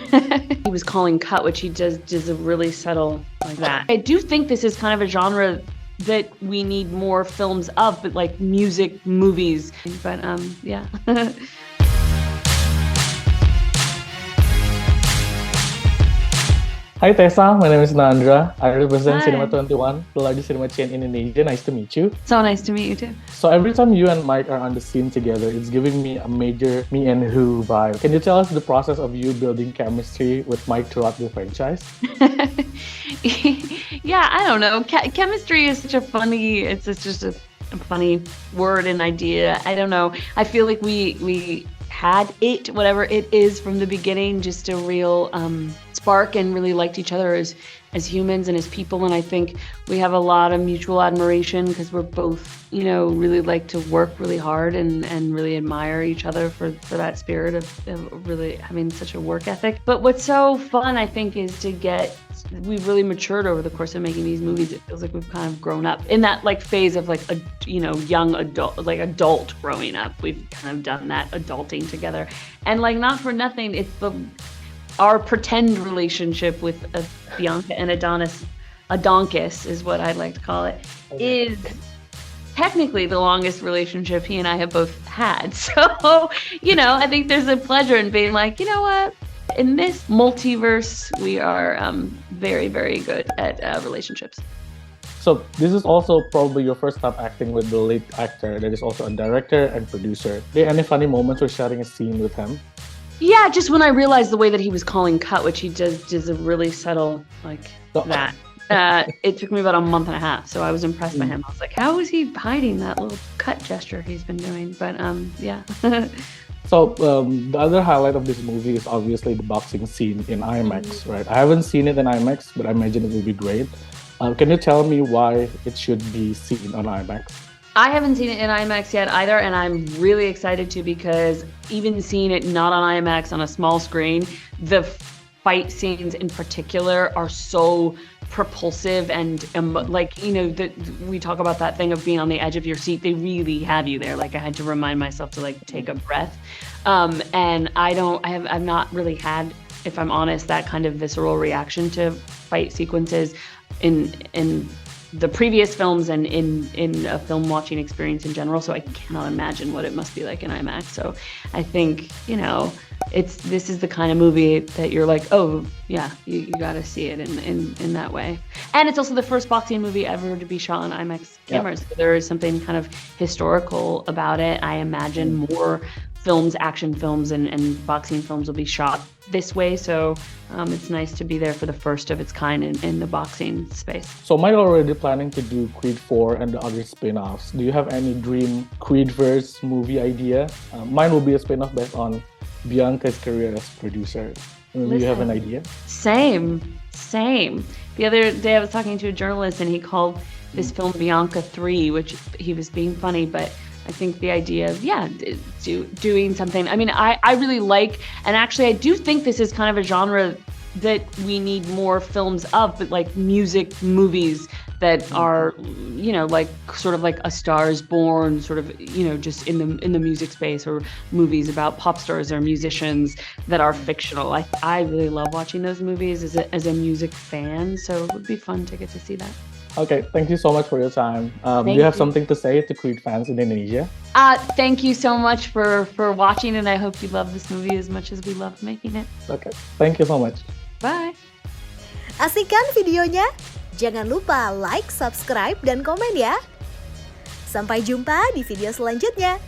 He was calling cut, which he does a really subtle like that. I do think this is kind of a genre that we need more films of, but like music, movies. But yeah. Hi Tessa, my name is Nandra. I represent Hi. Cinema 21, the largest cinema chain in Indonesia. Nice to meet you. So nice to meet you too. So every time you and Mike are on the scene together, it's giving me a major me and who vibe. Can you tell us the process of you building chemistry with Mike throughout the franchise? Yeah, I don't know. Chemistry is such a funny. It's just a funny word and idea. I don't know. I feel like we had it, whatever it is, from the beginning, just a real spark, and really liked each other as humans and as people. And I think we have a lot of mutual admiration because we're both, really like to work really hard and really admire each other for that spirit of really having such a work ethic. But what's so fun, I think, is we've really matured over the course of making these movies. It feels like we've kind of grown up in that like phase of like a young adult, like adult growing up. We've kind of done that adulting together, and like not for nothing, it's our pretend relationship with Bianca and Adonis is what I'd like to call it, is technically the longest relationship he and I have both had. So, I think there's a pleasure in being like, you know what? In this multiverse, we are very, very good at relationships. So this is also probably your first time acting with the lead actor that is also a director and producer. Are there any funny moments or sharing a scene with him? Yeah, just when I realized the way that he was calling cut, which he does a really subtle like that. It took me about a month and a half, so I was impressed by him. I was like, how is he hiding that little cut gesture he's been doing? But yeah. So the other highlight of this movie is obviously the boxing scene in IMAX, right? I haven't seen it in IMAX, but I imagine it will be great. Can you tell me why it should be seen on IMAX? I haven't seen it in IMAX yet either, and I'm really excited to, because even seeing it not on IMAX on a small screen, the fight scenes in particular are so propulsive and we talk about that thing of being on the edge of your seat. They really have you there. Like I had to remind myself to like take a breath, and I've not really had, if I'm honest, that kind of visceral reaction to fight sequences in the previous films and in a film watching experience in general. So I cannot imagine what it must be like in IMAX. So I think, this is the kind of movie that you're like, oh yeah, you got to see it in that way. And it's also the first boxing movie ever to be shot on IMAX cameras. So there is something kind of historical about it. I imagine more films, action films and boxing films will be shot this way. So it's nice to be there for the first of its kind in the boxing space. So Mike already planning to do Creed 4 and the other spin-offs. Do you have any dream Creedverse movie idea? Mine will be a spin-off based on Bianca's career as producer. Do you have an idea? Same. The other day I was talking to a journalist and he called this film Bianca 3, which he was being funny, but I think the idea of, doing something. I mean, I really like, and actually I do think this is kind of a genre that we need more films of, but like music, movies that are, like sort of like A Star Is Born, sort of, just in the music space, or movies about pop stars or musicians that are fictional. I really love watching those movies as a music fan, so it would be fun to get to see that. Okay, thank you so much for your time. Do you have something to say to Creed fans in Indonesia? Thank you so much for watching, and I hope you love this movie as much as we loved making it. Okay, thank you so much. Bye. Asik kan videonya? Jangan lupa like, subscribe, dan komen ya. Sampai jumpa di video selanjutnya.